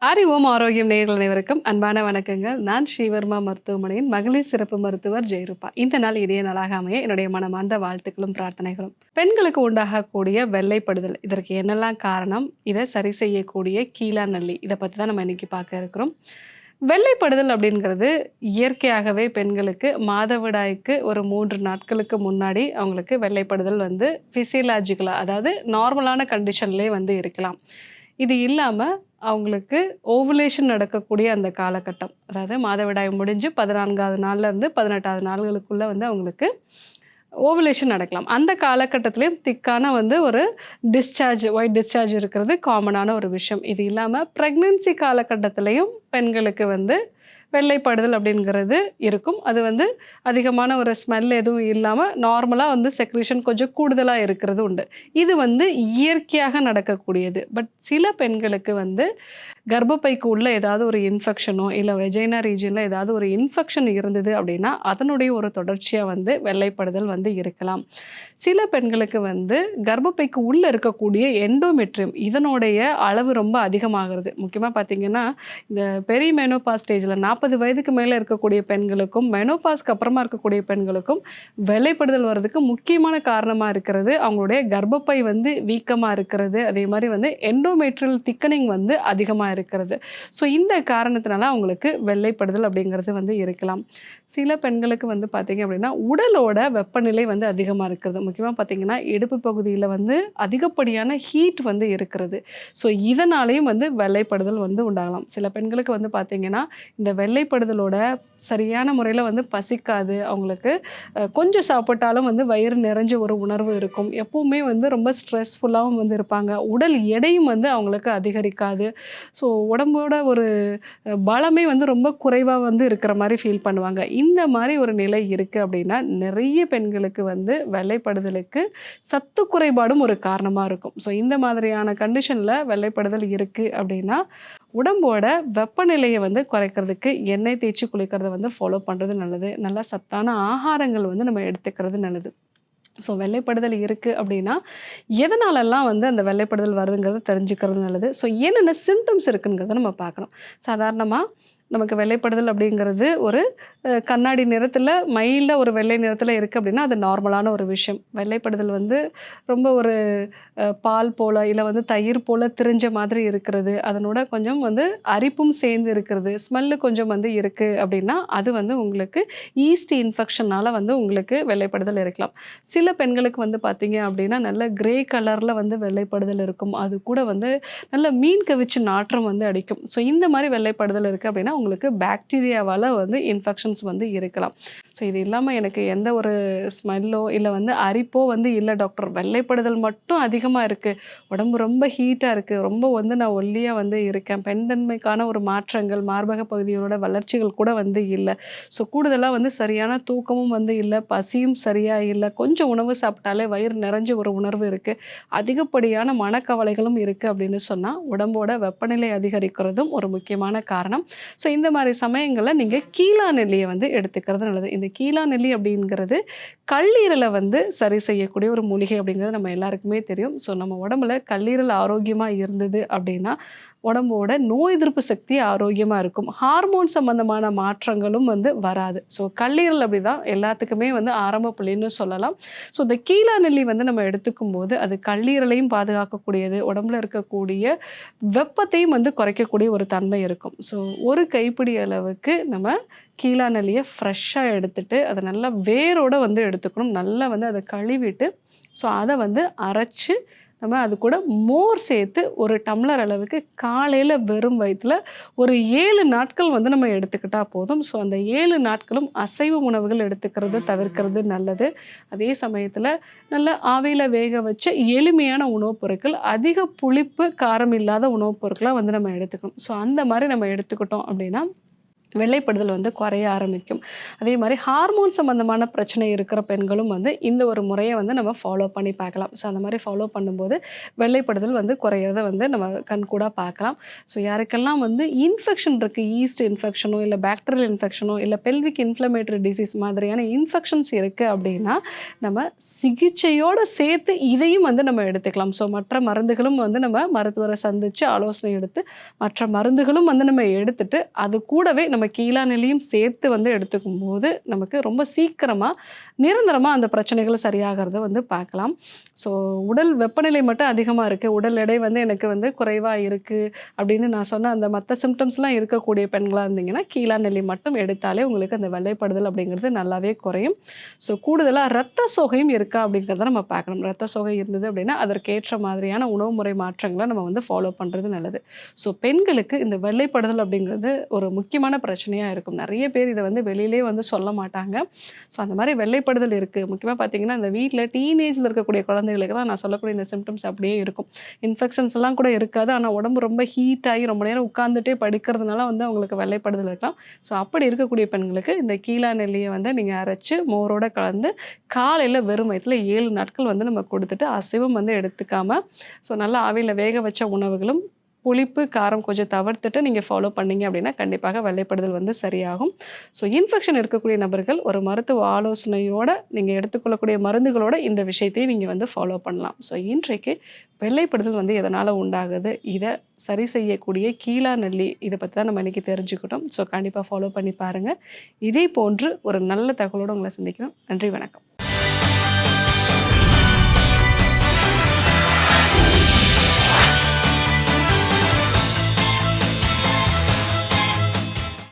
அறிவோம் ஆரோக்கியம் நேயர்கள் அனைவருக்கும் அன்பான வணக்கங்கள். நான் ஸ்ரீவர்மா மருத்துவமனையின் மகளிர் சிறப்பு மருத்துவர் ஜெயரூபா. இந்த நாள் இனிய நாளாக அமைய என்னுடைய மனமார்ந்த வாழ்த்துக்களும் பிரார்த்தனைகளும். பெண்களுக்கு உண்டாகக்கூடிய வெள்ளைப்படுதல், இதற்கு என்னெல்லாம் காரணம், இதை சரி செய்யக்கூடிய கீழா நெல்லி, இதை பற்றி தான் நம்ம இன்னைக்கு பார்க்க இருக்கிறோம். வெள்ளைப்படுதல் அப்படிங்கிறது இயற்கையாகவே பெண்களுக்கு மாதவிடாய்க்கு ஒரு 3 நாட்களுக்கு முன்னாடி அவங்களுக்கு வெள்ளைப்படுதல் வந்து ஃபிசியலாஜிக்கலாக, அதாவது நார்மலான கண்டிஷன்லேயே வந்து இருக்கலாம். இது இல்லாமல் அவங்களுக்கு ஓவுலேஷன் நடக்கக்கூடிய அந்த காலகட்டம், அதாவது மாதவிடாய் முடிஞ்சு 14வது நாள்லேருந்து 18வது நாள்களுக்குள்ளே வந்து அவங்களுக்கு ஓவுலேஷன் நடக்கலாம். அந்த காலகட்டத்திலையும் திக்கான வந்து ஒரு ஒயிட் டிஸ்சார்ஜ் இருக்கிறது காமனான ஒரு விஷயம். இது இல்லாமல் ப்ரெக்னென்சி காலகட்டத்திலையும் பெண்களுக்கு வந்து வெள்ளைப்படுதல் அப்படிங்கிறது இருக்கும். அது வந்து அதிகமான ஒரு ஸ்மெல் எதுவும் இல்லாமல் நார்மலாக வந்து செக்ரீஷன் கொஞ்சம் கூடுதலாக இருக்கிறது உண்டு. இது வந்து இயற்கையாக நடக்கக்கூடியது. பட் சில பெண்களுக்கு வந்து கர்ப்பப்பைக்கு உள்ள ஏதாவது ஒரு இன்ஃபெக்ஷனோ இல்லை வெஜைனா ரீஜனில் ஏதாவது ஒரு இன்ஃபெக்ஷன் இருந்தது அப்படின்னா அதனுடைய ஒரு தொடர்ச்சியாக வந்து வெள்ளைப்படுதல் வந்து இருக்கலாம். சில பெண்களுக்கு வந்து கர்ப்பப்பைக்கு உள்ளே இருக்கக்கூடிய எண்டோமெட்ரியம் இதனுடைய அளவு ரொம்ப அதிகமாகிறது. முக்கியமாக பார்த்திங்கன்னா இந்த பெரி மெனோபாஸ் ஸ்டேஜில் 40 வயதுக்கு மேலே இருக்கக்கூடிய பெண்களுக்கும் மெனோபாஸ்க்கு அப்புறமா இருக்கக்கூடிய பெண்களுக்கும் வெள்ளைப்படுதல் வர்றதுக்கு முக்கியமான காரணமாக இருக்கிறது அவங்களுடைய கர்ப்பப்பை வந்து வீக்கமாக இருக்கிறது. அதே மாதிரி வந்து எண்டோமெட்ரியல் திக்கனிங் வந்து அதிகமாக இருக்கிறது. ஸோ இந்த காரணத்தினால அவங்களுக்கு வெள்ளைப்படுதல் அப்படிங்கிறது வந்து இருக்கலாம். சில பெண்களுக்கு வந்து பார்த்திங்க அப்படின்னா உடலோட வெப்பநிலை வந்து அதிகமாக இருக்கிறது. முக்கியமாக பார்த்திங்கன்னா இடுப்பு பகுதியில் வந்து அதிகப்படியான ஹீட் வந்து இருக்கிறது. ஸோ இதனாலேயும் வந்து வெள்ளைப்படுதல் வந்து உண்டாகலாம். சில பெண்களுக்கு வந்து பார்த்திங்கன்னா இந்த வெள்ளைப்படுதலோட சரியான முறையில் வந்து பசிக்காது. அவங்களுக்கு கொஞ்சம் சாப்பிட்டாலும் வந்து வயிறு நிறைஞ்ச ஒரு உணர்வு இருக்கும். எப்பவுமே வந்து ரொம்ப ஸ்ட்ரெஸ்ஃபுல்லாகவும் வந்து இருப்பாங்க. உடல் எடையும் வந்து அவங்களுக்கு அதிகரிக்காது. ஸோ உடம்போட ஒரு பலமே வந்து ரொம்ப குறைவாக வந்து இருக்கிற மாதிரி ஃபீல் பண்ணுவாங்க. இந்த மாதிரி ஒரு நிலை இருக்குது அப்படின்னா நிறைய பெண்களுக்கு வந்து வெள்ளைப்படுதலுக்கு சத்து குறைபாடும் ஒரு காரணமாக இருக்கும். ஸோ இந்த மாதிரியான கண்டிஷனில் வெள்ளைப்படுதல் இருக்குது அப்படின்னா உடம்போட வெப்பநிலையை வந்து குறைக்கிறதுக்கு எண்ணெய் தேய்ச்சி குளிக்கிறத வந்து ஃபாலோ பண்ணுறது நல்லது. நல்லா சத்தான ஆகாரங்கள் வந்து நம்ம எடுத்துக்கிறது நல்லது. ஸோ வெள்ளைப்படுதல் இருக்குது அப்படின்னா எதனாலெல்லாம் வந்து அந்த வெள்ளைப்படுதல் வருதுங்கிறத தெரிஞ்சுக்கிறது நல்லது. ஸோ என்னென்ன சிம்டம்ஸ் இருக்குங்கிறத நம்ம பார்க்கணும். சாதாரணமாக நமக்கு வெள்ளைப்படுதல் அப்படிங்கிறது ஒரு கண்ணாடி நிறத்தில் மைல்டாக ஒரு வெள்ளை நிறத்தில் இருக்குது அப்படின்னா அது நார்மலான ஒரு விஷயம். வெள்ளைப்படுதல் வந்து ரொம்ப ஒரு பால் போல் இல்லை வந்து தயிர் போல் திரிஞ்ச மாதிரி இருக்கிறது, அதனோட கொஞ்சம் வந்து அரிப்பும் சேர்ந்து இருக்கிறது, ஸ்மெல்லு கொஞ்சம் வந்து இருக்குது அப்படின்னா அது வந்து உங்களுக்கு ஈஸ்ட் இன்ஃபெக்ஷனால் வந்து உங்களுக்கு வெள்ளைப்படுதல் இருக்கலாம். சில பெண்களுக்கு வந்து பார்த்திங்க அப்படின்னா நல்ல கிரே கலரில் வந்து வெள்ளைப்படுதல் இருக்கும். அது கூட வந்து நல்ல மீன் கவிச்சு நாற்றம் வந்து அடிக்கும். ஸோ இந்த மாதிரி வெள்ளைப்படுதல் இருக்குது அப்படின்னா உங்களுக்கு பாக்டீரியாவால் வந்து இன்ஃபெக்ஷன்ஸ் வந்து இருக்கலாம். ஸோ இது இல்லாமல் எனக்கு எந்த ஒரு ஸ்மெல்லோ இல்லை வந்து அரிப்போ வந்து இல்லை டாக்டர், வெள்ளைப்படுதல் மட்டும் அதிகமாக இருக்குது, உடம்பு ரொம்ப ஹீட்டாக இருக்குது, ரொம்ப வந்து நான் ஒல்லியாக வந்து இருக்கேன், பெண்தன்மைக்கான ஒரு மாற்றங்கள் மார்பக பகுதியோட வளர்ச்சிகள் கூட வந்து இல்லை, ஸோ கூடுதலாக வந்து சரியான தூக்கமும் வந்து இல்லை, பசியும் சரியாக இல்லை, கொஞ்சம் உணவு சாப்பிட்டாலே வயிறு நிறைஞ்ச ஒரு உணர்வு இருக்குது, அதிகப்படியான மனக்கவலைகளும் இருக்குது அப்படின்னு சொன்னால் உடம்போட வெப்பநிலை அதிகரிக்கிறதும் ஒரு முக்கியமான காரணம். ஸோ இந்த மாதிரி சமயங்களில் நீங்கள் கீழா நெல்லியை வந்து எடுத்துக்கிறது நல்லது. இந்த கீழா நெல்லி அப்படிங்கிறது கல்லீரலை வந்து சரி செய்யக்கூடிய ஒரு மூலிகை அப்படிங்கிறது நம்ம எல்லாருக்குமே தெரியும். ஸோ நம்ம உடம்புல கல்லீரல் ஆரோக்கியமாக இருந்தது அப்படின்னா உடம்போட நோய் எதிர்ப்பு சக்தி ஆரோக்கியமாக இருக்கும். ஹார்மோன் சம்பந்தமான மாற்றங்களும் வந்து வராது. ஸோ கல்லீரல் அப்படி தான் எல்லாத்துக்குமே வந்து ஆரம்ப புள்ளின்னு சொல்லலாம். ஸோ இந்த கீழா நெல்லி வந்து நம்ம எடுத்துக்கும் போது அது கல்லீரலையும் பாதுகாக்கக்கூடியது, உடம்புல இருக்கக்கூடிய வெப்பத்தையும் வந்து குறைக்கக்கூடிய ஒரு தன்மை இருக்கும். ஸோ ஒரு கைப்பிடி அளவுக்கு நம்ம கீழா நெல்லியை ஃப்ரெஷ்ஷாக எடுத்துட்டு அதை நல்லா வேரோடு வந்து எடுத்துக்கணும். நல்லா வந்து அதை கழுவிட்டு ஸோ அதை வந்து அரைச்சி நம்ம அது கூட மோர் சேர்த்து ஒரு டம்ளர் அளவுக்கு காலையில் வெறும் வயிற்றில் ஒரு 7 நாட்கள் வந்து நம்ம எடுத்துக்கிட்டால் போதும். ஸோ அந்த 7 நாட்களும் அசைவ உணவுகள் எடுத்துக்கிறது தவிர்க்கிறது நல்லது. அதே சமயத்தில் நல்ல ஆவியில் வேக வச்ச எளிமையான உணவுப் பொருட்கள், அதிக புளிப்பு காரம் இல்லாத உணவுப் பொருட்களாக வந்து நம்ம எடுத்துக்கணும். ஸோ அந்த மாதிரி நம்ம எடுத்துக்கிட்டோம் அப்படின்னா வெள்ளைப்படுதல் வந்து குறைய ஆரம்பிக்கும். அதே மாரி ஹார்மோன் சம்மந்தமான பிரச்சனை இருக்கிற பெண்களும் வந்து இந்த ஒரு முறைய வந்து நம்ம ஃபாலோ பண்ணி பார்க்கலாம். ஸோ அந்த மாரி ஃபாலோ பண்ணும்போது வெள்ளைப்படுதல் வந்து குறையிறத வந்து நம்ம கண்கூடா பார்க்கலாம். ஸோ யாருக்கெல்லாம் வந்து இன்ஃபெக்ஷன் இருக்கு, ஈஸ்ட் இன்ஃபெக்ஷனோ, இல்ல பாக்டீரியல் இன்ஃபெக்ஷனோ, இல்ல பெல்விக் இன்ஃப்ளமேட்டரி டிசீஸ் மாதிரியான இன்ஃபெக்ஷன்ஸ் இருக்கு அப்படின்னா, நம்ம சிகிச்சையோட சேர்த்து இதையும் வந்து நம்ம எடுத்துக்கலாம். ஸோ மற்ற மருந்துகளும் வந்து நம்ம மருத்துவர சந்திச்சு ஆலோசனை எடுத்து, மற்ற மருந்துகளும் வந்து நம்ம எடுத்துட்டு, அது கூடவே நம்ம கீழாநெல்லியும் சேர்த்து வந்து எடுத்துக்கும்போது, நமக்கு ரொம்ப சீக்கிரமா, நிரந்தரமா அந்த பிரச்சனைகள் சரியாகறத வந்து பார்க்கலாம். ஸோ உடல் வெப்பநிலை மட்டும் அதிகமா இருக்கு, உடல் எடை வந்து எனக்கு வந்து குறைவா இருக்கு அப்படின்னு நான் சொன்ன அந்த மத்த சிம்ப்டம்ஸ்லாம் இருக்கக்கூடிய பெண்களா இருந்தீங்கன்னா, கீழாநெல்லி மட்டும் எடுத்தாலே உங்களுக்கு அந்த வெள்ளைப்படுதல் அப்படிங்கிறது நல்லாவே குறையும். ஸோ கூடுதலா ரத்த சோகையும் இருக்கா அப்படிங்கிறத நம்ம பார்க்கணும். ரத்த சோகை இருந்தது அப்படின்னா, அதற்கேற்ற மாதிரியான உணவு முறை மாற்றங்கள நம்ம வந்து ஃபாலோ பண்றது நல்லது. ஸோ பெண்களுக்கு இந்த வெள்ளைப்படுதல் அப்படிங்கிறது ஒரு முக்கியமான பிரச்சனையா இருக்கும். நெறைய பேர் இத வந்து வெளியிலயே வந்து சொல்ல மாட்டாங்க. ஸோ அந்த மாரி வெள்ளைப்படுதல் இருக்கு. முக்கியமா பார்த்தீங்கன்னா, இந்த வீட்ல டீனேஜ்ல இருக்கக்கூடிய குழந்தைகளுக்கு தான் நான் சொல்லக்கூடிய இந்த சிம்ப்டம்ஸ் அப்படியே இருக்கும். இன்ஃபெக்ஷன்ஸ் எல்லாம் கூட இருக்காது. ஆனா உடம்பு ரொம்ப ஹீட் ஆகி ரொம்ப நேரம் உட்கார்ந்துட்டே படிக்கிறதுனால வந்து அவங்களுக்கு வெள்ளைப்படுதல் இருக்கலாம். ஸோ அப்படி இருக்கக்கூடிய பெண்களுக்கு இந்த கீழா நெல்லிய வந்து நீங்க அரைச்சு மோரோட கலந்து காலையில வெறும் வயித்துல 7 நாட்கள் வந்து நம்ம குடுத்துட்டு, அசைவம் வந்து எடுத்துக்காம, ஸோ நல்லா ஆவியில வேக வச்ச உணவுகளும் புளிப்பு, காரம் கொஞ்சம் தவிர்த்துட்டு நீங்க ஃபாலோ பண்ணீங்க அப்படின்னா, கண்டிப்பாக வெள்ளைப்படுதல் வந்து சரியாகும். ஸோ இன்ஃபெக்ஷன் இருக்கக்கூடிய நபர்கள் ஒரு மருத்துவ ஆலோசனையோட நீங்க எடுத்துக்கொள்ளக்கூடிய மருந்துகளோட இந்த விஷயத்தையும் நீங்க வந்து ஃபாலோ பண்ணலாம். ஸோ இன்றைக்கு வெள்ளைப்படுதல் வந்து எதனால உண்டாகுது? இத சரி செய்யக்கூடிய கீழா நெல்லி இத பத்தி தான் நம்ம இன்னைக்கு தெரிஞ்சுக்கிட்டோம். ஸோ கண்டிப்பா ஃபாலோ பண்ணி பாருங்க. இதே போன்று ஒரு நல்ல தகவலோட உங்கள சந்திக்கிறோம். நன்றி, வணக்கம்.